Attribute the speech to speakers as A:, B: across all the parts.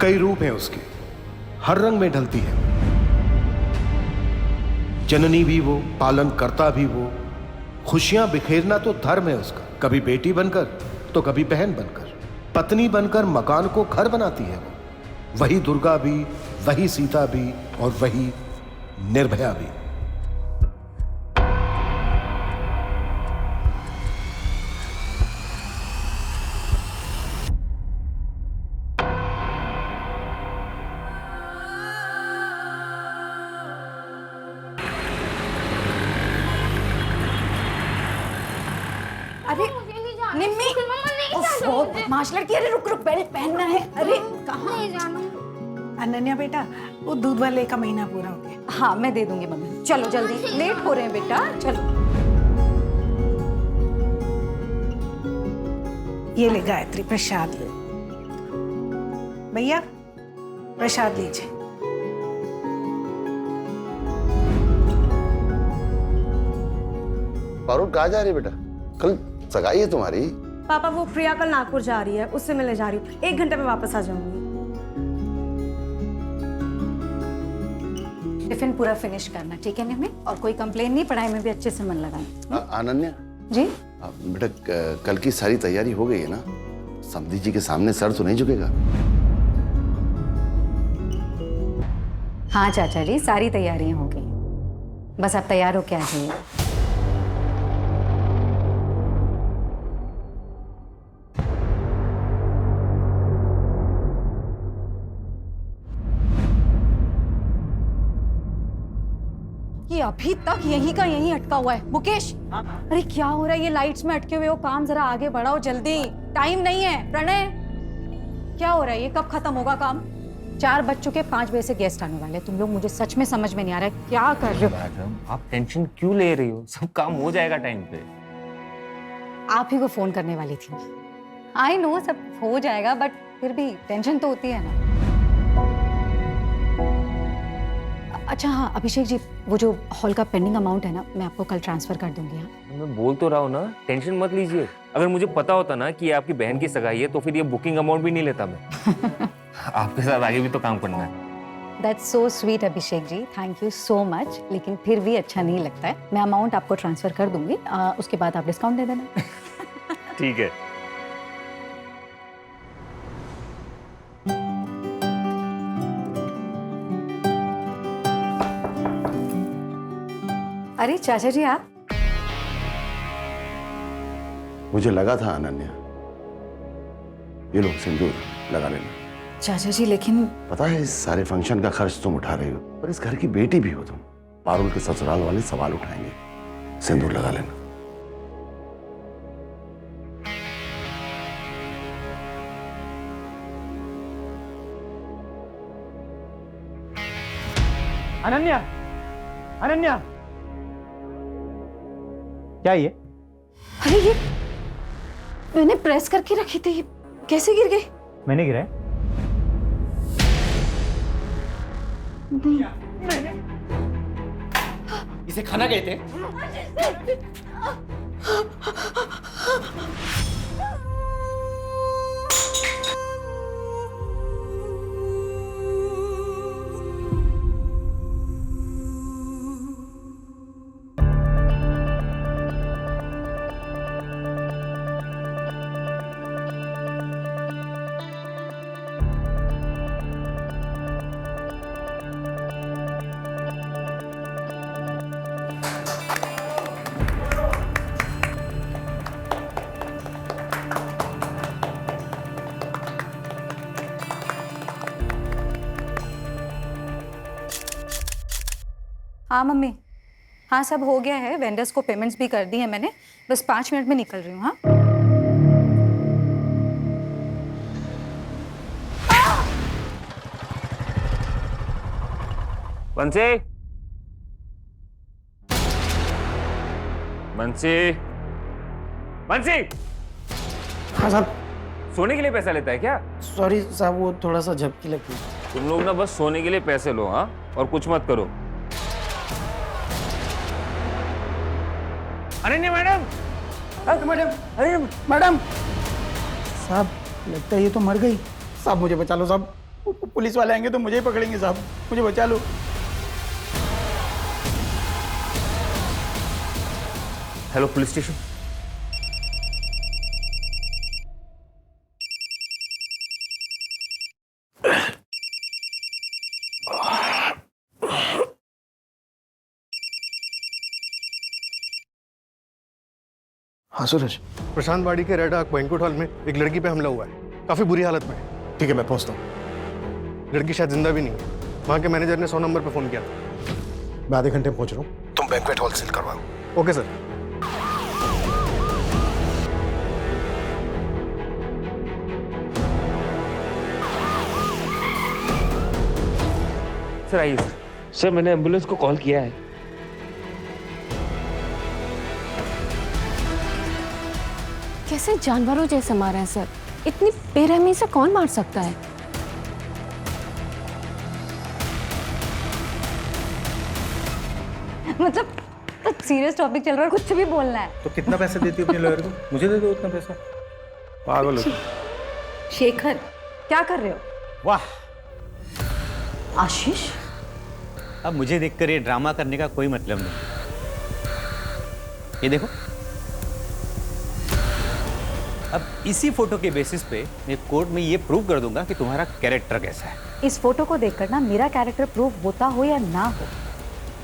A: कई रूप हैं उसके, हर रंग में ढलती है। जननी भी वो, पालन करता भी वो, खुशियां बिखेरना तो धर्म है उसका। कभी बेटी बनकर तो कभी बहन बनकर, पत्नी बनकर मकान को घर बनाती है वो। वही दुर्गा भी, वही सीता भी और वही निर्भया भी।
B: अरे निम्मी, ओफो, बदमाश लड़की, अरे रुक रुक, बेल्ट पहनना है। अरे कहाँ?
C: नहीं जानू।
D: अनन्या बेटा, वो दूध वाले का महीना पूरा हो गया।
B: हाँ मैं दे दूंगी मम्मी, चलो जल्दी, लेट हो रहे हैं बेटा, चलो।
D: ये ले गायत्री, प्रसाद ले। भैया प्रसाद लीजिए।
E: पारुल कहाँ जा रही है बेटा? कल सगाई है तुम्हारी।
F: पापा वो प्रिया कल नागपुर जा रही है, उससे मिलने जा रही हूँ। 1 घंटे में वापस आ जाऊंगी।
B: टिफिन पूरा फिनिश करना, ठीक है निम्मी? और कोई कंप्लेन नहीं, पढ़ाई में भी अच्छे से मन लगाना।
E: अनन्या
B: जी
E: बेटा, कल की सारी तैयारी हो गई है ना? समधी जी के सामने सर तो नहीं झुकेगा?
B: हाँ चाचा जी, सारी तैयारियां हो गई, बस आप तैयार हो क्या है?
F: ये अभी तक यहीं का यहीं अटका हुआ है। मुकेश, अरे क्या हो रहा है? ये लाइट्स में अटके हुए हो, काम जरा आगे बढ़ाओ जल्दी, टाइम नहीं है। प्रणय, क्या हो रहा है? ये कब खत्म होगा काम?
B: 4 बज चुके, 5 बजे से गेस्ट आने वाले। तुम लोग, मुझे सच में समझ में नहीं आ रहा है क्या कर रहे हो।
G: मैडम, आप टेंशन क्यों ले रही हो? सब काम हो जाएगा टाइम पे।
B: आप ही को फोन करने वाली थी। आई नो सब हो जाएगा, बट फिर भी टेंशन तो होती है ना। अच्छा हाँ अभिषेक जी, वो जो हॉल का पेंडिंग अमाउंट है ना, मैं आपको कल ट्रांसफर कर दूंगी। हाँ
G: मैं बोल तो रहा हूँ ना, टेंशन मत लीजिए। अगर मुझे पता होता ना कि ये आपकी बहन की सगाई है तो फिर ये बुकिंग अमाउंट भी नहीं लेता मैं। आपके साथ आगे भी तो काम करना है।
B: That's so sweet Abhishek ji, thank you so much. लेकिन फिर भी अच्छा नहीं लगता है। मैं अमाउंट आपको ट्रांसफर कर दूंगी, उसके बाद आप डिस्काउंट दे देना।
G: ठीक है।
B: अरे चाचा जी आप?
E: मुझे लगा था अनन्या। ये लो सिंदूर लगा लेना।
B: चाचा जी लेकिन
E: पता है इस सारे फंक्शन का खर्च तुम उठा रही हो, पर इस घर की बेटी भी हो तुम। पारुल के ससुराल वाले सवाल उठाएंगे। सिंदूर लगा लेना।
H: अनन्या, अनन्या, क्या ये?
F: अरे ये मैंने प्रेस करके रखी थी, कैसे गिर गई?
H: मैंने गिराया? इसे खाना कहते हैं?
B: हाँ मम्मी, हाँ सब हो गया है, वेंडर्स को पेमेंट्स भी कर दी है मैंने, बस 5 मिनट में निकल रही हूँ। हाँ
G: बंसी, बंसी, बंसी,
H: हाँ साहब।
G: सोने के लिए पैसा लेता है क्या?
H: सॉरी साहब, वो थोड़ा सा झपकी लगती है।
G: तुम लोग ना बस सोने के लिए पैसे लो, हाँ, और कुछ मत करो। अनन्या मैडम,
H: मैडम, अरे मैडम साहब, लगता है ये तो मर गई। साहब मुझे बचा लो साहब, पुलिस वाले आएंगे तो मुझे ही पकड़ेंगे साहब, मुझे बचा लो।
G: Hello police station.
A: हाँ सूरज,
C: प्रशांत वाड़ी के रेड आर्क बैंक्वेट हॉल में एक लड़की पे हमला हुआ है, काफी बुरी हालत में है।
A: ठीक है, मैं पहुंचता हूँ।
C: लड़की शायद जिंदा भी नहीं है। वहाँ के मैनेजर ने 100 नंबर पे फोन किया था।
A: मैं आधे घंटे में पहुंच रहा हूँ, तुम बैंक्वेट हॉल सील करवाओ।
C: Okay sir.
G: सर आइए सर। सर मैंने एम्बुलेंस को कॉल किया है।
I: कैसे जानवरों जैसे मारा है सर? इतनी बेरहमी से कौन मार सकता है?
F: मतलब सीरियस टॉपिक चल रहा है, कुछ भी बोलना है।
H: तो कितना पैसा देती हो अपने लॉयर को? मुझे दे दो उतना पैसा। पागल हो।
F: शेखर, क्या कर रहे हो?
J: वाह,
F: आशीष,
J: अब मुझे देखकर ये ड्रामा करने का कोई मतलब नहीं। ये देखो, अब इसी फोटो के बेसिस पे मैं कोर्ट में ये प्रूव कर दूंगा कि तुम्हारा कैरेक्टर कैसा है।
B: इस फोटो को देखकर ना मेरा कैरेक्टर प्रूव होता हो या ना हो,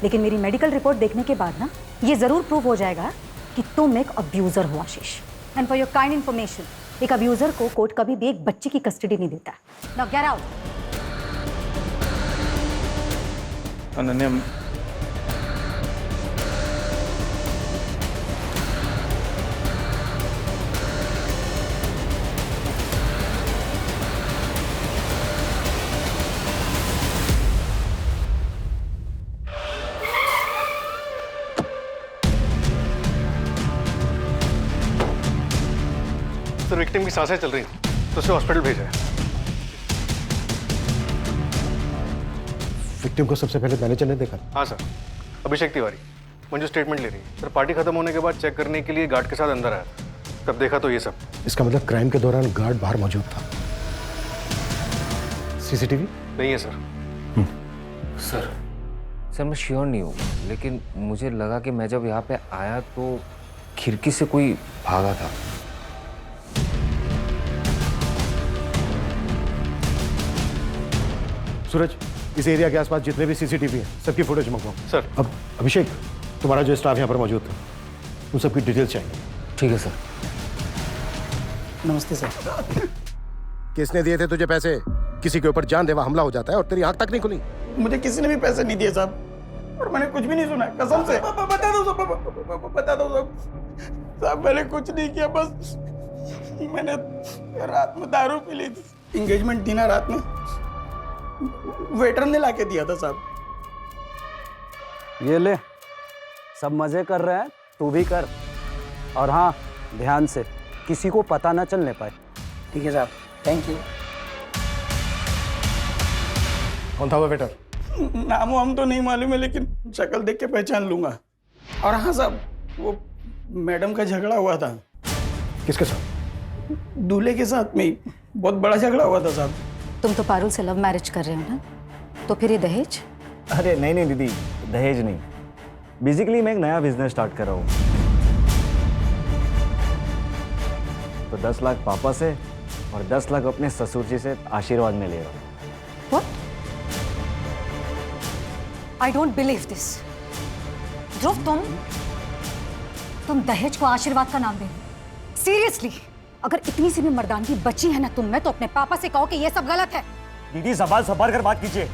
B: लेकिन मेरी मेडिकल रिपोर्ट देखने के बाद ना ये जरूर प्रूव हो जाएगा कि तुम एक अब्यूजर हो Ashish. And for your kind information, एक अब्यूजर को कोर्ट कभी भी एक बच्चे की कस्टडी नहीं देता। Now get out.
H: Ananya,
C: sir victim की सांसें चल रही हैं, तो उसे हॉस्पिटल भेजा है।
A: विक्टिम को सबसे पहले मैनेजर ने देखा।
C: हाँ सर, अभिषेक तिवारी। मंजू स्टेटमेंट ले रही है सर। पार्टी खत्म होने के बाद चेक करने के लिए गार्ड के साथ अंदर आया था, तब देखा तो ये सब।
A: इसका मतलब क्राइम के दौरान गार्ड बाहर मौजूद था। सीसीटीवी
C: नहीं है सर।
G: सर मैं श्योर नहीं हूँ, लेकिन मुझे लगा कि मैं जब यहाँ पे आया तो खिड़की से कोई भागा था।
A: सूरज, इस एरिया के आसपास जितने भी सीसीटीवी हैं, सबकी फुटेज मंगवाओ।
C: सर।
A: अब अभिषेक, तुम्हारा जो स्टाफ यहाँ पर मौजूद था, उन सबकी डिटेल्स चाहिए।
G: ठीक है सर।
H: नमस्ते सर।
A: किसने दिए थे तुझे पैसे? किसी के ऊपर जानलेवा हमला हो जाता है और तेरी आंख तक नहीं खुली।
H: मुझे किसी ने भी पैसे नहीं दिए साहब, और मैंने कुछ भी नहीं सुना, कसम से। बता दो साहब, बता दो साहब, मैंने कुछ नहीं किया, बस मैंने रात में दारू पी ली थी। एंगेजमेंट थी ना रात में, वेटर ने लाके दिया था साहब।
K: ये ले, सब मजे कर रहे हैं, तू भी कर। और हाँ, ध्यान से, किसी को पता ना चलने पाए।
H: ठीक है साहब, थैंक यू।
A: कौन था वो वेटर?
H: नाम वाम तो नहीं मालूम है, लेकिन शक्ल देख के पहचान लूंगा। और हाँ साहब, वो मैडम का झगड़ा हुआ था।
A: किसके साथ?
H: दूल्हे के साथ में ही बहुत बड़ा झगड़ा हुआ था साहब।
B: तुम तो पारुल से लव मैरिज कर रहे हो ना, तो फिर ये दहेज?
K: अरे नहीं नहीं दीदी, दहेज नहीं। बेसिकली मैं एक नया बिजनेस स्टार्ट कर रहा हूँ, तो 10 लाख पापा से और 10 लाख अपने ससुर जी से आशीर्वाद में ले रहा हूँ।
B: What? I don't believe this. ध्रुव, तुम दहेज को आशीर्वाद का नाम दे रहे हो? सीरियसली? अगर इतनी सी भी मर्दानगी बची है ना तुम में, तो अपने पापा से कहो कि ये सब गलत है।
K: दीदी ज़बान संभाल कर बात कीजिए,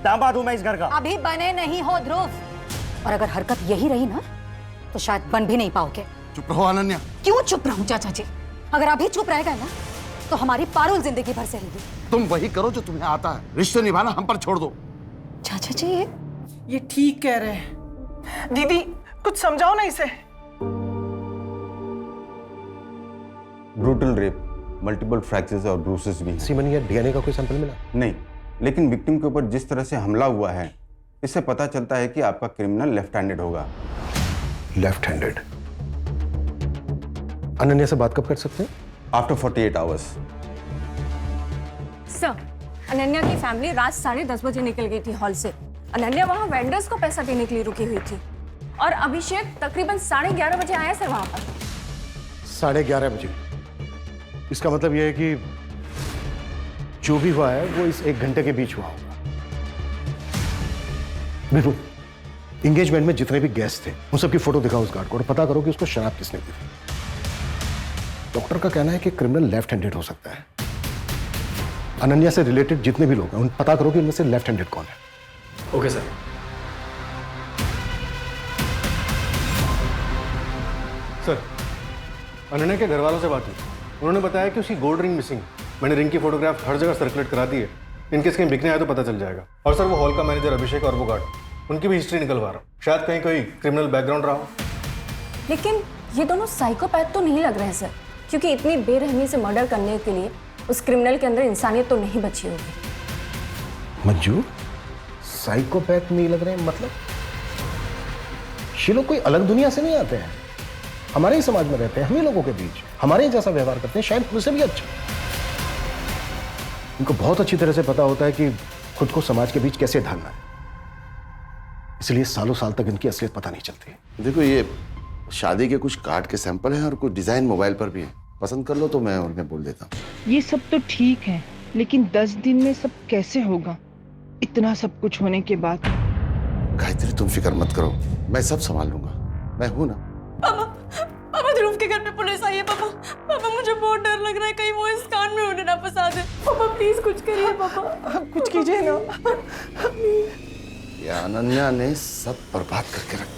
K: दामाद हूं मैं इस घर का।
B: अभी बने नहीं हो ध्रुव, और अगर हरकत यही रही ना तो शायद बन भी नहीं पाओगे।
E: चुप रहो अनन्या।
B: क्यों चुप रहूं चाचा जी? अगर अभी चुप रह गए ना तो हमारी पारुल जिंदगी भर सहेगी।
E: तुम वही करो जो तुम्हें आता है, रिश्ते निभाना हम पर छोड़ दो।
B: चाचा जी,
D: ये ठीक कह रहे हैं। दीदी, कुछ समझाओ ना इसे।
L: ब्रूटल रेप, मल्टीपल फ्रैक्चर्स और ब्रूसेस भी हैं।
A: सीमन या डीएनए का कोई सैंपल मिला?
L: नहीं, लेकिन विक्टिम के ऊपर जिस तरह से हमला हुआ है, इससे पता चलता है कि आपका क्रिमिनल लेफ्ट हैंडेड होगा।
A: Left handed? अनन्या से बात कब कर सकते हैं?
L: After 48 hours.
I: सर, अनन्या की फैमिली रात 10:30 बजे निकल गई थी हॉल से। अनन्या वहाँ वेंडर्स को पैसा देने के लिए रुकी हुई थी और अभिषेक तकरीबन 11:30 बजे आया सर वहाँ पर।
A: 11:30 बजे? इसका मतलब यह है कि जो भी हुआ है वो इस 1 घंटे के बीच हुआ होगा। बिल्कुल, एंगेजमेंट में जितने भी गेस्ट थे उन सबकी फोटो दिखाओ उस गार्ड को और पता करो कि उसको शराब किसने दी थी। डॉक्टर का कहना है कि क्रिमिनल लेफ्ट हैंडेड हो सकता है। अनन्या से रिलेटेड जितने भी लोग हैं उन पता करो कि उनमें से लेफ्ट हैंडेड कौन है।
C: Okay sir. सर, अनन्या के घर वालों से बात हुई, उन्होंने बताया कि उसकी गोल्ड रिंग मिसिंग। मैंने रिंग की फोटोग्राफ हर जगह सर्कुलेट करा दी है, इनकेस कहीं बिकने आया तो पता चल जाएगा। और सर वो हॉल का मैनेजर अभिषेक और वो गार्ड, उनकी भी हिस्ट्री निकलवा रहा हूँ, शायद कहीं कोई क्रिमिनल बैकग्राउंड रहा हो।
I: लेकिन ये दोनों साइकोपैथ तो नहीं लग रहे हैं सर, क्योंकि इतनी बेरहमी से मर्डर करने के लिए उस क्रिमिनल के अंदर इंसानियत तो नहीं बची होगी।
A: मंजू, साइकोपैथ नहीं लग रहे हैं मतलब? ये लोग कोई अलग दुनिया से नहीं आते हैं, हमारे ही समाज में रहते हैं, हम ही लोगों के बीच, हमारे ही जैसा व्यवहार करते हैं, शायद उनसे भी अच्छा। इनको बहुत अच्छी तरह से पता होता है कि खुद को समाज के बीच कैसे ढालना है, इसलिए सालों साल तक इनकी असलियत पता नहीं चलती।
E: देखो, ये शादी के कुछ कार्ड के सैंपल हैं और कुछ डिजाइन मोबाइल पर भी है, पसंद कर लो तो मैं उन्हें बोल देता हूँ।
D: ये सब तो ठीक है, लेकिन 10 दिन में सब कैसे होगा, इतना सब कुछ होने के बाद?
E: गायत्री, तुम फिक्र मत करो, मैं सब संभाल लूंगा, मैं हूं ना।
I: पापा ध्रुव के घर पे पुलिस आई है। पापा मुझे बहुत डर लग रहा है, कहीं वो इस कांड में उन्हें ना फंसा दे। पापा प्लीज कुछ करिए पापा।
D: कुछ कीजिए ना।
E: ये अनन्या ने सब बर्बाद करके रख दिया।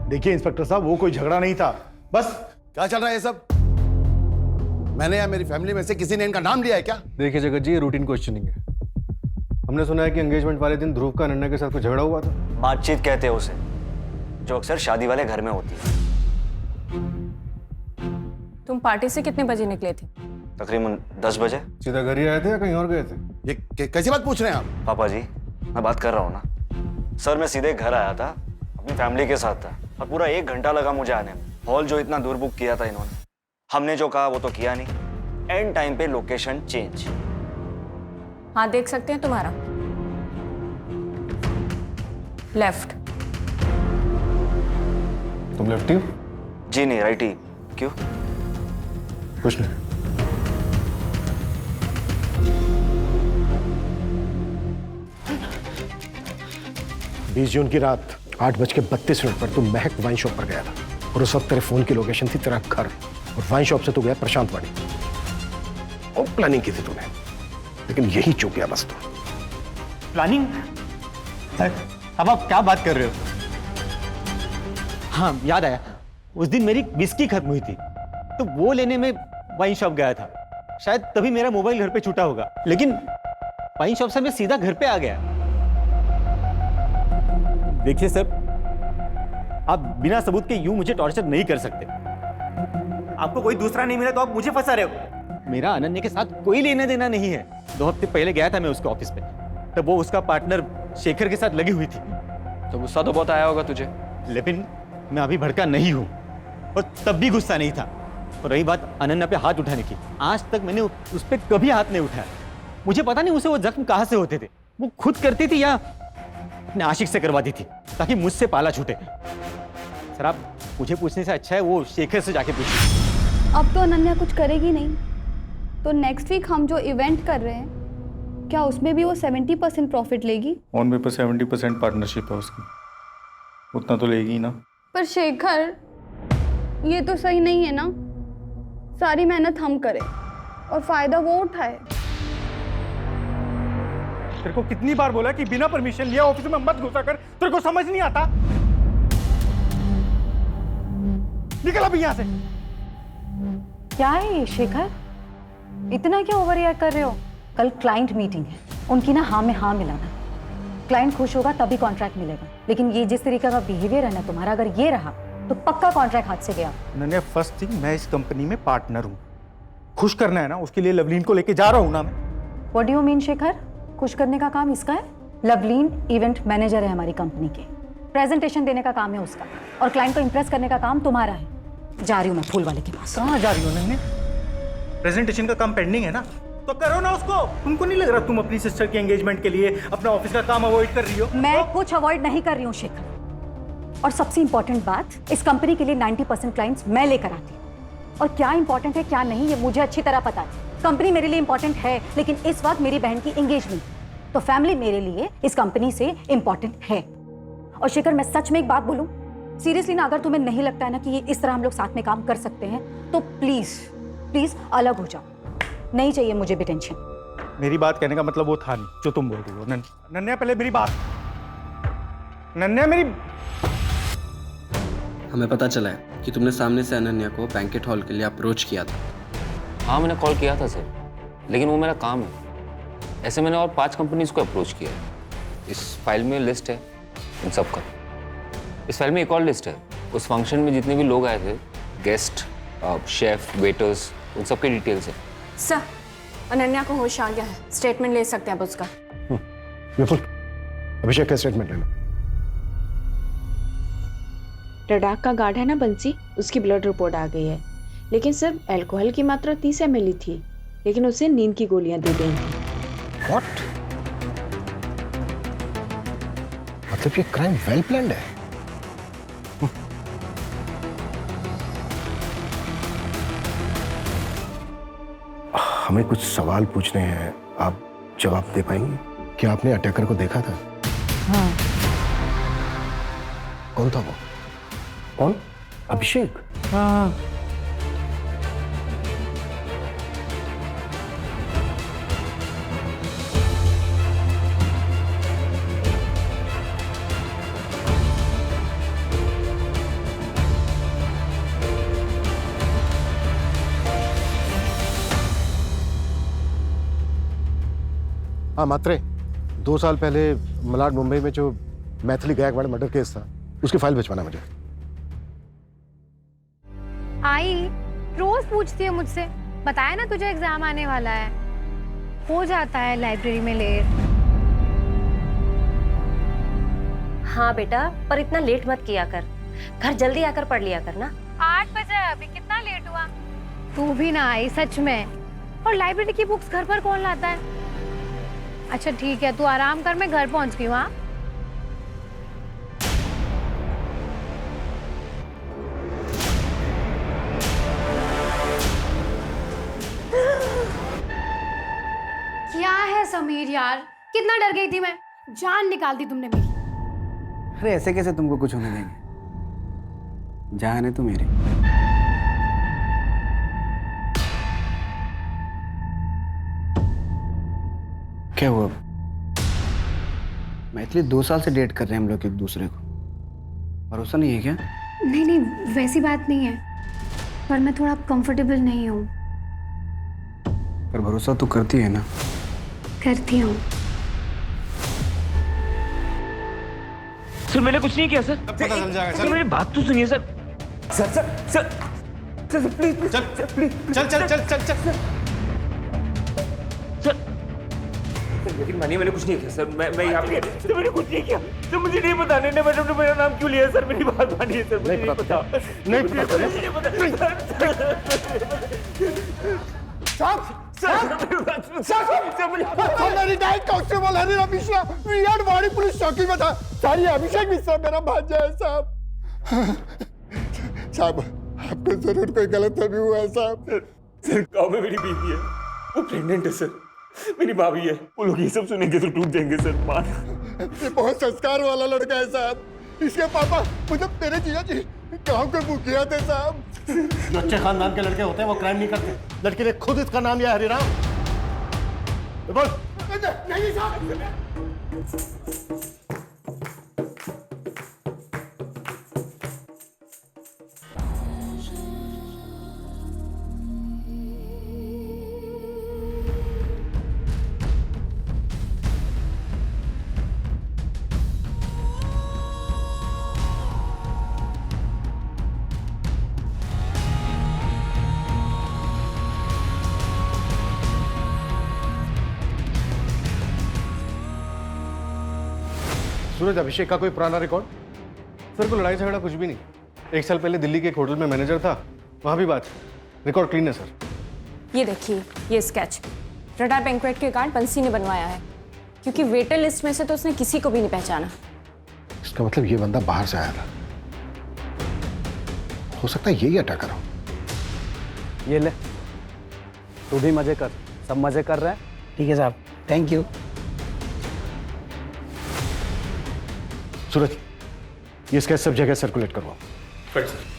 K: देखिए इंस्पेक्टर साहब, वो कोई झगड़ा नहीं था, बस।
E: क्या चल रहा है ये सब? मैंने या मेरी फैमिली में से किसी ने इनका नाम लिया है क्या?
C: देखिए जगत जी, ये रूटीन क्वेश्चनिंग है। हमने सुना है कि एंगेजमेंट वाले दिन ध्रुव का अनन्या के साथ कुछ झगड़ा हुआ था।
M: बातचीत कहते हैं उसे, जो अक्सर शादी वाले घर में होती है।
I: तुम पार्टी से कितने बजे निकले थे?
M: तकरीबन 10 बजे।
C: सीधा घर ही आए थे या कहीं और गए थे?
E: ये कैसी बात पूछ रहे हैं आप?
M: पापा जी, मैं बात कर रहा हूँ ना सर। मैं सीधे घर आया था, अपनी फैमिली के साथ था, और पूरा 1 घंटा लगा मुझे आने में। हॉल जो इतना दूर बुक किया था इन्होंने, हमने जो कहा वो तो किया नहीं, एंड टाइम पे लोकेशन चेंज।
I: हाँ देख सकते हैं तुम्हारा लेफ्ट।
C: तुम लेफ्टी हो?
M: जी नहीं, राइट ही। क्यों?
C: कुछ नहीं।
A: बीस जून की रात 8:32 पर तू महक वाइन शॉप पर गया था और उस वक्त तेरे फोन की लोकेशन थी तेरा घर, और वाइन शॉप से तू गया प्रशांत वाड़ी। और प्लानिंग की थी तूने, लेकिन यही चूक गया बस तू।
J: प्लानिंग? अब आप क्या बात कर रहे हो? हाँ याद आया, उस दिन मेरी विस्की खत्म हुई थी, तो वो लेने में वाइन शॉप गया था। शायद तभी मेरा मोबाइल घर पे छूटा होगा, लेकिन वाइन शॉप से मैं सीधा घर पे आ गया। देखिए सर, आप बिना सबूत के यूं मुझे टॉर्चर नहीं कर सकते। आपको कोई दूसरा नहीं मिला तो आप मुझे फंसा रहे हो। मेरा अनन्या के साथ कोई लेना देना नहीं है। 2 हफ्ते पहले गया था मैं उसके ऑफिस पे, तब वो उसका पार्टनर शेखर के साथ लगी हुई थी।
M: तो गुस्सा तो बहुत आया होगा तुझे।
J: लेकिन मैं अभी भड़का नहीं हूं, और तब भी गुस्सा नहीं था। और रही बात अनन्या पे हाथ उठाने की, आज तक मैंने उस पर कभी हाथ नहीं उठाया। मुझे पता नहीं उसे वो जख्म कहां से होते थे, वो खुद करती थी या अपने आशिक से करवाती थी ताकि मुझसे पाला छूटे। सर आप मुझे पूछने से अच्छा है वो शेखर से जाके पूछिए।
N: अब तो अनन्या कुछ करेगी नहीं, तो नेक्स्ट वीक हम जो इवेंट कर रहे हैं, क्या उसमें भी वो 70% प्रॉफिट लेगी?
L: ऑन पेपर 70% पार्टनरशिप है उसकी, उतना तो लेगी ही ना।
N: पर शेखर, ये तो सही नहीं है ना। सारी मेहनत हम करें और फायदा वो उठाए।
H: तेरे को कितनी बार बोला कि बिना परमिशन लिया ऑफिस में मत घुसा कर, तेरे को समझ नहीं आता? निकल अभी यहाँ से।
B: क्या है ये शेखर, इतना क्या ओवर रिएक्ट कर रहे हो? कल क्लाइंट मीटिंग है, उनकी ना हाँ में हाँ मिलाना। क्लाइंट खुश होगा तभी कॉन्ट्रैक्ट मिलेगा, लेकिन ये जिस तरीके का बिहेवियर है ना तुम्हारा, अगर ये रहा तो पक्का कॉन्ट्रैक्ट हाथ से गया।
H: नन्या, फर्स्ट थिंग, मैं इस कंपनी में पार्टनर हूँ, खुश करना है ना, उसके लिए लवलीन को लेके जा रहा हूँ ना मैं।
B: What do you mean Shekhar? खुश करने का काम इसका है? लवलीन इवेंट मैनेजर है हमारी कंपनी के। प्रेजेंटेशन देने का काम है उसका और क्लाइंट को इंप्रेस करने का काम तुम्हारा है। जा रही हूँ मैं फूल वाले के पास।
H: कहाँ जा रही हो नन्हे? प्रेजेंटेशन का काम पेंडिंग है ना, तो करो ना उसको। तुमको नहीं लग रहा तुम अपनी सिस्टर के एंगेजमेंट के लिए अपना ऑफिस का काम अवॉइड कर रही हो?
B: मैं कुछ अवॉइड नहीं कर रही हूँ शेखर। और सबसे इंपॉर्टेंट बात, इस कंपनी के लिए 90% क्लाइंट्स मैं लेकर आती हूँ। और क्या इंपॉर्टेंट है क्या नहीं ये मुझे अच्छी तरह पता है। कंपनी मेरे लिए इंपॉर्टेंट है, लेकिन इस वक्त मेरी बहन की एंगेजमेंट, तो फैमिली मेरे लिए इस कंपनी से इंपॉर्टेंट है। और शेखर मैं सच में एक बात बोलूं, सीरियसली ना, अगर तुम्हें नहीं लगता है ना कि ये इस तरह हम लोग साथ में काम कर सकते हैं, तो प्लीज प्लीज अलग हो जाओ। नहीं चाहिए मुझे भी टेंशन।
H: मेरी बात कहने का मतलब वो था नहीं जो तुम बोल रही हो। नन्या पहले मेरी बात, नन्या मेरी।
O: हमें पता चला है कि तुमने सामने से अनन्या को बैंकेट हॉल के लिए अप्रोच किया था।
G: हाँ मैंने कॉल किया था सर, लेकिन वो मेरा काम है। ऐसे मैंने और 5 कंपनीज को अप्रोच किया है। इस फाइल में लिस्ट है इन सब का। इस फाइल में एक और लिस्ट है, उस फंक्शन में जितने भी लोग आए थे, गेस्ट, शेफ, वेटर्स, उन सब के डिटेल्स है।
I: सर, अनन्या को होश आ गया है, स्टेटमेंट ले सकते हैं आप उसका।
A: बिल्कुल, अभिषेक का स्टेटमेंट ले लो।
P: लद्दाख का गार्ड है ना बंसी, उसकी ब्लड रिपोर्ट आ गई है, लेकिन सर अल्कोहल की मात्रा 30 ml थी, लेकिन उसे नींद की गोलियां दी गई थी।
A: What? मतलब ये क्राइम वेल प्लान्ड है। हमें कुछ सवाल पूछने हैं, आप जवाब दे पाएंगे? क्या आपने अटैकर को देखा था?
B: हाँ।
A: कौन था वो? कौन? अभिषेक?
B: हाँ।
A: हाँ मात्रे, 2 साल पहले मलाड मुंबई में जो मैथिली गायकवाड़ मर्डर केस था, उसकी फाइल भिजवाना मुझे।
Q: आई रोज पूछती है मुझसे, बताया ना तुझे एग्जाम आने वाला है, हो जाता है लाइब्रेरी में लेट।
R: हाँ बेटा, पर इतना लेट मत किया कर, घर जल्दी आकर पढ़ लिया कर ना।
Q: 8 बजे, अभी कितना लेट हुआ। तू भी ना आई सच में। और लाइब्रेरी की बुक्स घर पर कौन लाता है? अच्छा ठीक है, तू आराम कर, मैं घर पहुंच गई हूँ। हाँ क्या है समीर यार, कितना डर गई थी मैं, जान निकाल दी तुमने मेरी।
K: अरे ऐसे कैसे तुमको कुछ होने देंगे, जान है तो मेरी। क्या हुआ? मैथिली 2 साल से डेट कर रहे हैं हम लोग एक दूसरे को, भरोसा नहीं है क्या?
Q: नहीं नहीं, वैसी बात नहीं है, पर मैं थोड़ा कंफर्टेबल नहीं हूँ।
K: पर भरोसा तो करती है ना?
Q: करती हूँ।
G: सर मैंने कुछ नहीं किया सर।
C: पता चल जाएगा
G: सर मेरी बात तो सुनिए sir. Sir sir sir sir please
C: चल प्लीज चल चल चल चल चल
G: सर, लेकिन मानिए मैंने कुछ नहीं किया सर। मैं यहाँ पे सर मैंने कुछ नहीं किया सर, मुझे नहीं पता नन्हे मैडम ने मेरा नाम क्यों लिया सर, मेरी बात मानिए सर, मुझे नहीं पता। नहीं पता।
H: मेरी नाइट कांस्टेबल हरिराम मिश्रा, विराट वाड़ी पुलिस चौकी में था। सारी अभिषेक मिश्रा मेरा भांजा है साहब। साहब आपको जरूर कोई गलतफहमी हुआ है साहब।
G: सर गाँव में मेरी बीवी है, वो प्रेग्नेंट है सर, मेरी भाभी है, वो लोग ये सब सुनेंगे तो टूट जाएंगे सर। मान
H: ये बहुत संस्कार वाला लड़का है साहब। इसके पापा मतलब मेरे जीजा जी गाँव के मुखिया थे साहब।
A: जो अच्छे खानदान के लड़के होते हैं वो क्राइम नहीं करते। लड़के ने खुद इसका नाम लिया हरिराम। बोल।
H: नहीं साहब।
A: सूरज, अभिषेक का कोई पुराना रिकॉर्ड?
C: सर कोई लड़ाई झगड़ा कुछ भी नहीं। 1 साल पहले दिल्ली के एक होटल में मैनेजर था, वहाँ भी बात। रिकॉर्ड क्लीन है सर।
I: ये देखिए, ये स्केच रडार बैंक्वेट के कार्ड बंसी ने बनवाया है, क्योंकि वेटर लिस्ट में से तो उसने किसी को भी नहीं पहचाना।
A: इसका मतलब ये बंदा बाहर से आया था। हो सकता है यही अटैकर हो।
K: ये ले, तू भी मजे कर, सब मजे कर रहे हैं।
H: ठीक है साहब, थैंक यू।
A: सूरज, ये स्केच सब जगह सर्कुलेट करवाओ।
C: फिर सर।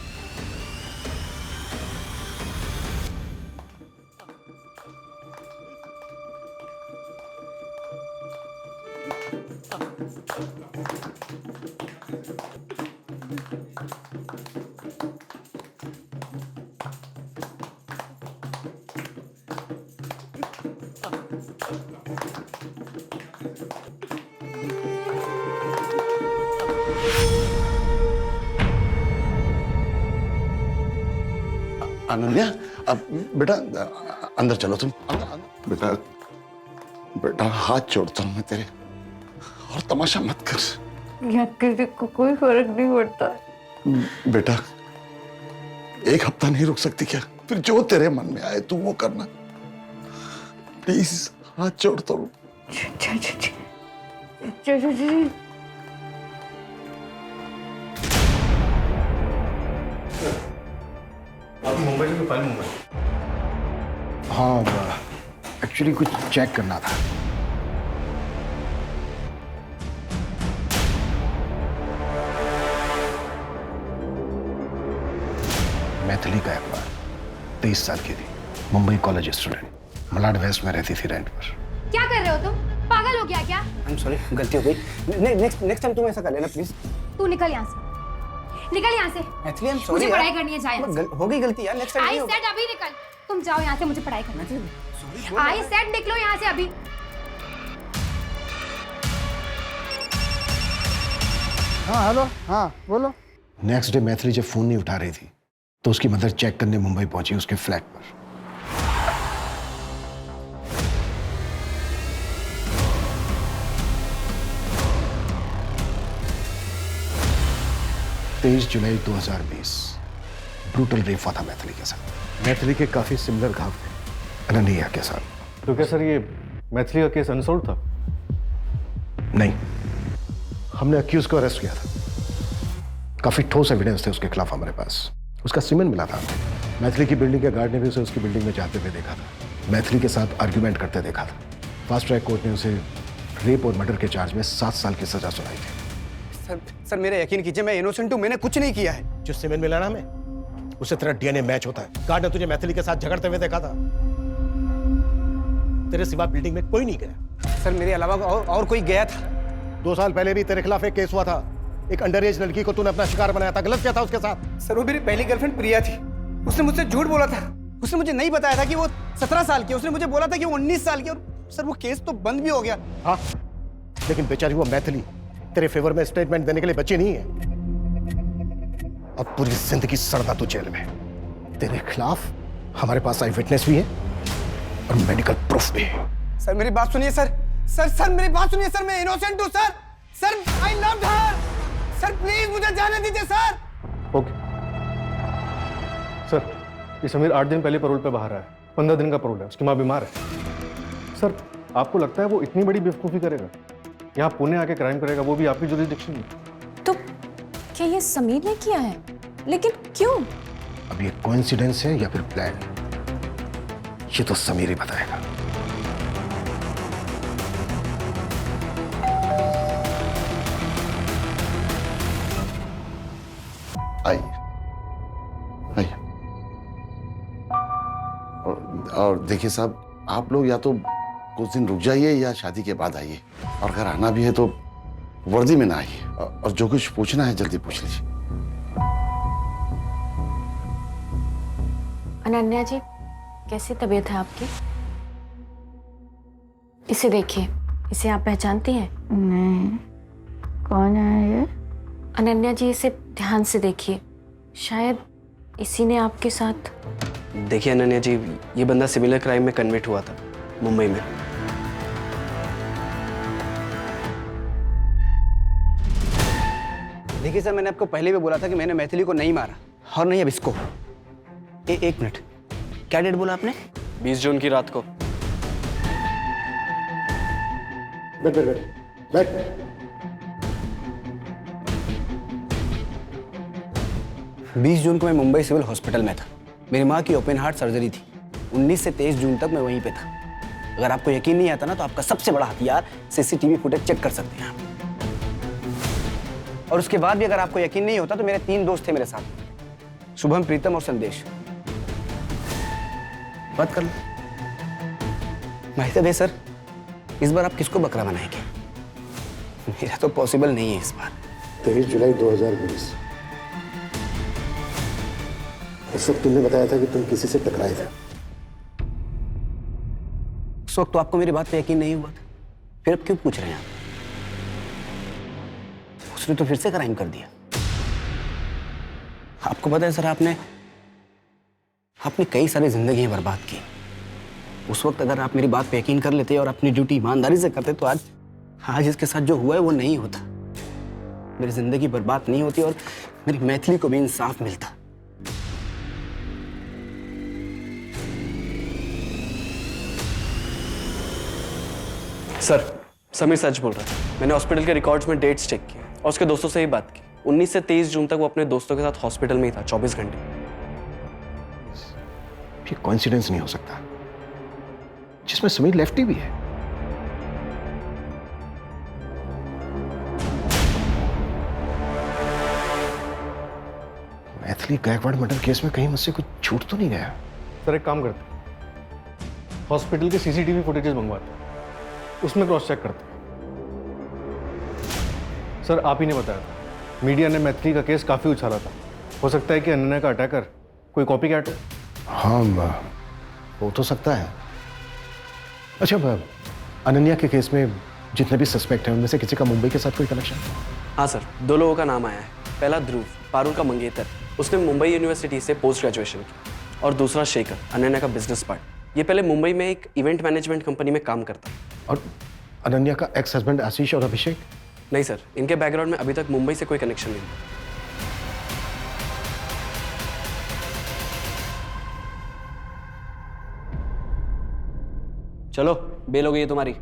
E: अनन्या, अब बेटा अंदर चलो तुम। बेटा बेटा हाथ जोड़ता हूं मैं तेरे, और तमाशा मत कर।
Q: यहाँ किसी को कोई फर्क नहीं पड़ता।
E: बेटा 1 हफ्ता नहीं रुक सकती क्या? फिर जो तेरे मन में आए तू वो करना, प्लीज। हाथ जोड़ता हूं।
C: आप मुंबई से फाइल मंगवाई?
A: हाँ, एक्चुअली कुछ चेक करना था। मैथिली का अखबार, 23 साल की थी, Mumbai college student, Malad west में रहती थी रेंट पर।
Q: क्या कर रहे हो तुम? पागल हो गया क्या?
H: आई एम सॉरी, गलती हो गई। नेक्स्ट टाइम तुम ऐसा कर लेना प्लीज।
Q: तू निकल यहाँ से, निकल यहाँ से।
H: Maithili, I am sorry.
Q: मुझे पढ़ाई करनी है, जा यहाँ से।
H: हो गई गलती यार, नेक्स्ट टाइम
Q: आई
H: नहीं होगा।
Q: सेड अभी निकल। तुम जाओ यहाँ से, मुझे पढ़ाई करनी है। आई सेड निकलो यहाँ से अभी।
H: हाँ हेलो, हाँ बोलो।
A: नेक्स्ट डे मैथिली जब फोन नहीं उठा रही थी तो उसकी मदर चेक करने मुंबई पहुंची, उसके फ्लैट पर। 23 जुलाई 2020 ब्रूटल रेप हुआ था मैथिली के साथ। मैथिली के काफी सिमिलर घाव थे अनन्या के साथ।
C: तो क्या सर ये मैथिली का केस अनसॉल्व था?
A: नहीं, हमने अक्यूज को अरेस्ट किया था। काफी ठोस एविडेंस थे उसके खिलाफ हमारे पास। उसका सीमेंट मिला था। मैथिली की बिल्डिंग के गार्ड ने भी उसे उसकी बिल्डिंग में जाते हुए देखा था। मैथिली के साथ आर्ग्यूमेंट करते देखा था। फास्ट ट्रैक कोर्ट ने उसे रेप और मर्डर के चार्ज में 7 साल की सजा सुनाई थी।
H: सर मेरा यकीन कीजिए, मैं इनोसेंट हूं, मैंने कुछ नहीं किया है।
A: जो सीमेंट मिला ना हमें, उससे तेरा डीएनए मैच होता है। गार्ड ने तुझे मैथिली के साथ झगड़ते हुए देखा था। तेरे सिवा बिल्डिंग में कोई नहीं गया।
H: सर मेरे अलावा और कोई गया था?
A: 2 साल पहले भी तेरे खिलाफ एक केस हुआ था। एक अंडर एज लड़की को तूने अपना शिकार बनाया था। गलत क्या था उसके साथ?
H: सर वो मेरी पहली गर्लफ्रेंड प्रिया थी। उसने मुझसे झूठ बोला था। उसने मुझे नहीं बताया था कि वो 17 साल की है। उसने मुझे बोला था कि वो 19 साल की। और सर वो केस तो बंद भी हो गया।
A: हाँ, लेकिन बेचारी वो मैथिली तेरे फेवर में स्टेटमेंट देने के लिए बची नहीं है। अब पूरी जिंदगी सड़ता तू जेल में। तेरे खिलाफ हमारे पास आई विटनेस भी है और मेडिकल प्रूफ भी है।
H: सर मेरी बात सुनिए सर। सर मेरी बात सुनिए सर, मैं इनोसेंट हूं sir. Sir I loved her. Sir please मुझे जाने दीजिए सर।
C: ओके सर, ये समीर 8 दिन पहले पैरोल पे बाहर आया। 15 दिन का पैरोल है, उसकी माँ बीमार है। सर आपको लगता है वो इतनी बड़ी बेवकूफ़ी करेगा? यहाँ पुणे आके क्राइम करेगा, वो भी आपकी जुरिडिक्शन में?
I: तो क्या ये समीर ने किया है? लेकिन क्यों?
A: अब ये कोइंसिडेंस है या फिर प्लान, ये तो समीर ही बताएगा।
E: आइए आइए। और देखिए साहब, आप लोग या तो कुछ दिन रुक जाइए या शादी के बाद आइए। और अगर आना भी है तो वर्दी में ना आइए। और जो कुछ पूछना है जल्दी पूछ लीजिए।
I: अनन्या जी, कैसी तबीयत है आपकी? इसे देखिए, इसे आप पहचानती हैं?
Q: नहीं, कौन है ये?
I: अनन्या जी, इसे ध्यान से देखिए, शायद इसी ने आपके साथ।
O: देखिए अनन्या जी, ये बंदा सिमिलर क्राइम में कन्विक्ट हुआ था मुंबई में।
K: देखिए सर, मैंने आपको पहले भी बोला था कि मैंने मैथिली को नहीं मारा, और नहीं अब इसको। एक मिनट, क्या डेट बोला आपने?
O: 20 जून की रात को।
A: बैठ बैठ बैठ बैठ।
K: 20 जून को मैं मुंबई सिविल हॉस्पिटल में था। मेरी माँ की ओपन हार्ट सर्जरी थी। 19 से 23 जून तक मैं वहीं पे था। अगर आपको यकीन नहीं आता ना, तो आपका सबसे बड़ा हथियार सीसीटीवी फुटेज चेक कर सकते हैं आप। और उसके बाद भी अगर आपको यकीन नहीं होता तो मेरे 3 दोस्त थे मेरे साथ, शुभम, प्रीतम और संदेश। बात कर लो। भाई सर, इस बार आप किसको बकरा बनाएंगे? मेरा तो पॉसिबल नहीं है इस बार।
A: 23 जुलाई 2020। इस वक्त तुमने बताया था कि तुम किसी से टकराए थे।
K: उस वक्त तो आपको मेरी बात पे यकीन नहीं हुआ था, फिर अब क्यों पूछ रहे हैं आप? उसने तो फिर से क्राइम कर दिया। आपको पता है सर, आपने कई सारी जिंदगी बर्बाद की। उस वक्त अगर आप मेरी बात पे यकीन कर लेते और अपनी ड्यूटी ईमानदारी से करते तो आज इसके साथ जो हुआ है वो नहीं होता। मेरी जिंदगी बर्बाद नहीं होती और मेरी मैथिली को भी इंसाफ मिलता।
O: सर, समीर सच बोल रहा है। मैंने हॉस्पिटल के रिकॉर्ड्स में डेट्स चेक किए और उसके दोस्तों से ही बात की। 19 से 23 जून तक वो अपने दोस्तों के साथ हॉस्पिटल में ही था, 24 घंटे।
A: ये कोइंसिडेंस नहीं हो सकता, जिसमें समीर लेफ्टी भी है। मैथिली गायकवाड़ मर्डर केस में कहीं मुझसे कुछ छूट तो नहीं गया?
C: सर एक काम करते, हॉस्पिटल के सीसीटीवी फुटेजेस मंगवाते, उसमें क्रॉस चेक करते। सर आप ही ने बताया था, मीडिया ने मैथिली का केस काफी उछाला था। हो सकता है कि अनन्या का अटैकर कोई कॉपी कैट है।
A: हाँ, हो तो सकता है। अच्छा, अनन्या के केस में जितने भी सस्पेक्ट हैं उनमें से किसी का मुंबई के साथ कोई कनेक्शन?
O: हाँ सर, 2 लोगों का नाम आया है। पहला ध्रुव, पारुल का मंगेतर, उसने मुंबई यूनिवर्सिटी से पोस्ट ग्रेजुएशन की। और दूसरा शेखर, अनन्या का बिजनेस पार्टनर। ये पहले मुंबई में एक इवेंट मैनेजमेंट कंपनी में काम करता।
A: और अनन्या का एक्स हस्बैंड आशीष और अभिषेक?
O: नहीं सर, इनके बैकग्राउंड में अभी तक मुंबई से कोई कनेक्शन नहीं। चलो, बेल हो गई है तुम्हारी।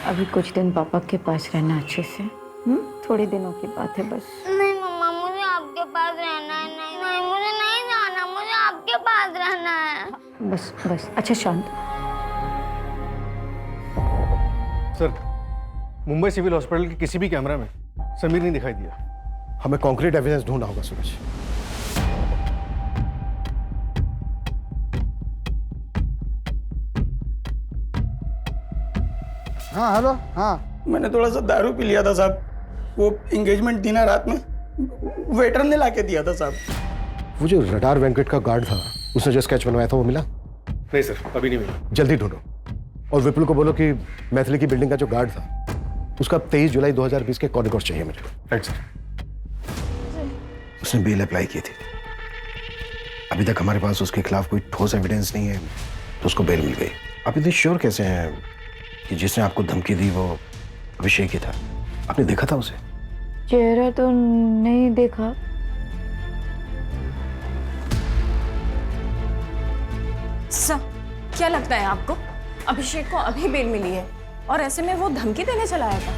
B: अभी कुछ दिन पापा के पास रहना अच्छे से। थोड़े दिनों की बात है बस।
S: नहीं मम्मा, मुझे आपके पास रहना है। नहीं, मुझे नहीं जाना, मुझे आपके पास रहना है।
B: बस अच्छा शांत।
C: सर, मुंबई सिविल हॉस्पिटल के किसी भी कैमरा में समीर नहीं दिखाई दिया।
A: हमें कॉन्क्रीट एविडेंस ढूंढना होगा सूरज।
H: हाँ हेलो। हाँ, मैंने थोड़ा सा दारू पी लिया था साहब। वो एंगेजमेंट थी ना रात में, वेटर ने लाके दिया था साहब।
A: वो जो रडार वेंकट का गार्ड था, उसने जो स्केच बनवाया था वो मिला?
C: नहीं सर, अभी नहीं मिला।
A: जल्दी ढूंढो और विपुल को बोलो कि मैथिली की बिल्डिंग का जो गार्ड था उसका 23 जुलाई 2020 के कॉल रिकॉर्ड चाहिए मुझे।
C: Right sir.
A: उसने बेल अप्लाई की थी। अभी तक हमारे पास उसके खिलाफ कोई ठोस एविडेंस नहीं है, तो उसको बेल मिल गई। आप इतने श्योर कैसे हैं कि जिसने आपको धमकी दी वो अभिषेक ही था? आपने देखा था उसे?
B: चेहरा तो नहीं देखा।
I: सर, क्या लगता है आपको अभिषेक को अभी बेल मिली है और ऐसे में वो धमकी देने चला आया था?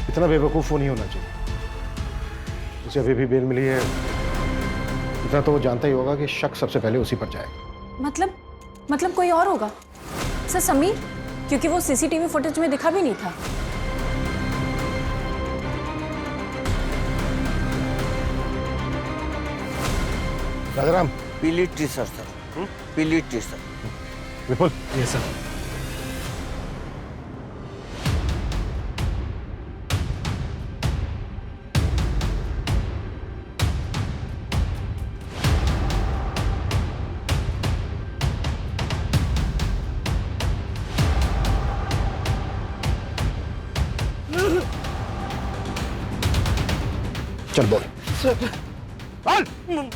A: इतना बेवकूफ वो नहीं होना चाहिए। उसे अभी भी बेल मिली है, इतना तो वो जानता ही होगा कि शक सबसे पहले उसी पर जाएगा।
I: मतलब कोई और होगा? सर समीर, क्योंकि वो सीसीटीवी फुटेज में दिखा भी नहीं था।
A: राजाराम,
K: पीली टी शर्ट सर। पीली टी शर्ट।
A: विपुल।
C: ये सर।
A: चल बोल।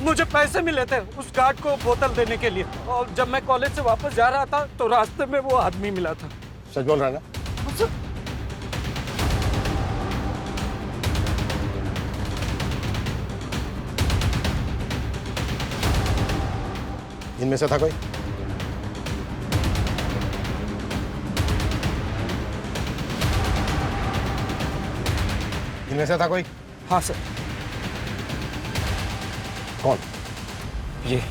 H: मुझे पैसे मिले थे उस गार्ड को बोतल देने के लिए, और जब मैं कॉलेज से वापस जा रहा था तो रास्ते में वो आदमी मिला था।
A: सच बोल रहा है ना? इनमें से था कोई? इनमें से था कोई?
H: हाँ सर।
A: कौन?
H: ये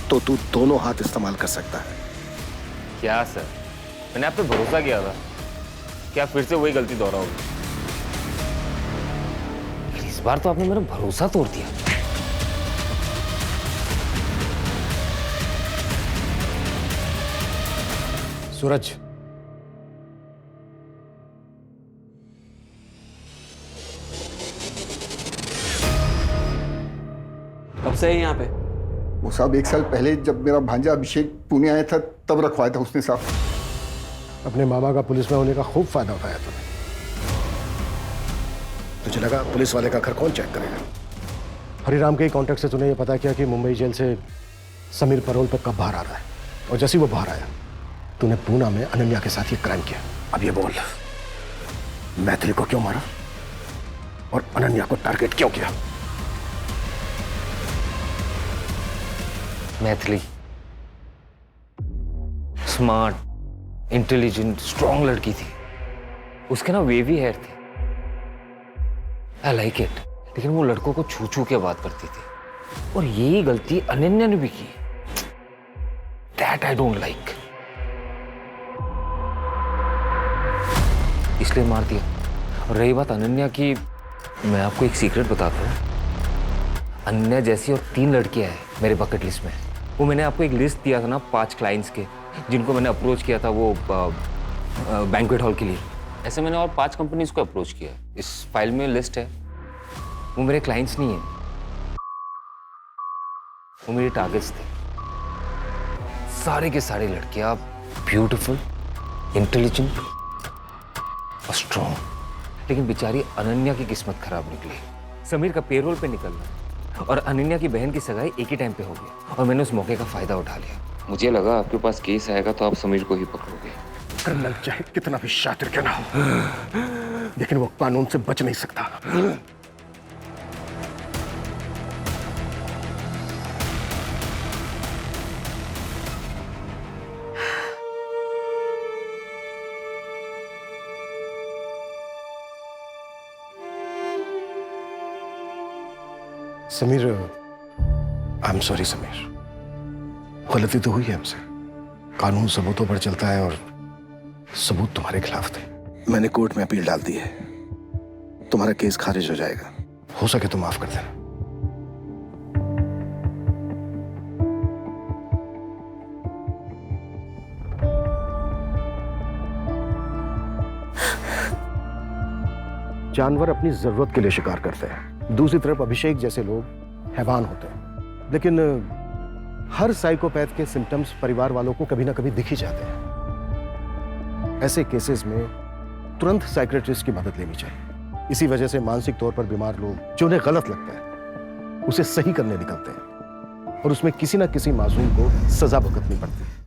A: तो तू दोनों हाथ इस्तेमाल कर सकता है।
G: क्या सर, मैंने आप पे भरोसा किया था, क्या फिर से वही गलती दोहराओगे? इस बार तो आपने मेरा भरोसा तोड़ दिया।
A: सूरज,
O: कब से है यहाँ पे?
T: वो साहब 1 साल पहले जब मेरा भांजा अभिषेक पुणे आया था तब रखवाया था उसने साहब।
A: अपने मामा का पुलिस में होने का खूब फायदा उठाया तूने। तुझे लगा पुलिस वाले का घर कौन चेक करेगा? हरिराम के कॉन्टेक्ट से तूने ये पता किया कि मुंबई जेल से समीर पैरोल पर कब बाहर आ रहा है, और जैसे वो बाहर आया तूने पूना में अनन्या के साथ ये क्राइम किया। अब ये बोल, मैथिली को क्यों मारा और अनन्या को टारगेट क्यों किया?
G: मैथिली स्मार्ट, इंटेलिजेंट, स्ट्रॉन्ग लड़की थी। उसके ना वेवी हेयर थे, आई लाइक इट। लेकिन वो लड़कों को छू छू के बात करती थी, और यही गलती अनन्या ने भी की। दैट आई डोंट लाइक, इसलिए मार दिया। और रही बात अनन्या की, मैं आपको एक सीक्रेट बताता हूँ। अनन्या जैसी और 3 लड़कियां हैं मेरे बकेट लिस्ट में। वो मैंने आपको एक लिस्ट दिया था ना 5 क्लाइंट्स के, जिनको मैंने अप्रोच किया था वो बैंक्वेट हॉल के लिए। ऐसे मैंने और 5 कंपनीज को अप्रोच किया। इस फाइल में लिस्ट है। वो मेरे क्लाइंट्स नहीं है, वो मेरे टारगेट्स थे। सारे के सारे लड़कियां ब्यूटीफुल, इंटेलिजेंट और स्ट्रॉन्ग। लेकिन बेचारी अनन्या की किस्मत खराब निकली। समीर का पेरोल पे निकलना और अनन्या की बहन की सगाई एक ही टाइम पे हो गई, और मैंने उस मौके का फायदा उठा लिया। मुझे लगा आपके पास केस आएगा तो आप समीर को ही पकड़ोगे।
A: कर्नल चाहे कितना भी शातिर क्यों ना हो, लेकिन वो कानून से बच नहीं सकता। Sameer, I am sorry Sameer, गलती तो हुई है हमसे। कानून सबूतों पर चलता है और सबूत तुम्हारे खिलाफ थे। मैंने कोर्ट में अपील डाल दी है, तुम्हारा केस खारिज हो जाएगा। हो सके तो माफ कर देना। जानवर अपनी जरूरत के लिए शिकार करते हैं, दूसरी तरफ अभिषेक जैसे लोग हैवान होते हैं। लेकिन हर साइकोपैथ के सिम्टम्स परिवार वालों को कभी ना कभी दिख ही जाते हैं। ऐसे केसेस में तुरंत साइकियाट्रिस्ट की मदद लेनी चाहिए। इसी वजह से मानसिक तौर पर बीमार लोग जो उन्हें गलत लगता है उसे सही करने निकलते हैं, और उसमें किसी ना किसी मासूम को सजा भुगतनी पड़ती है।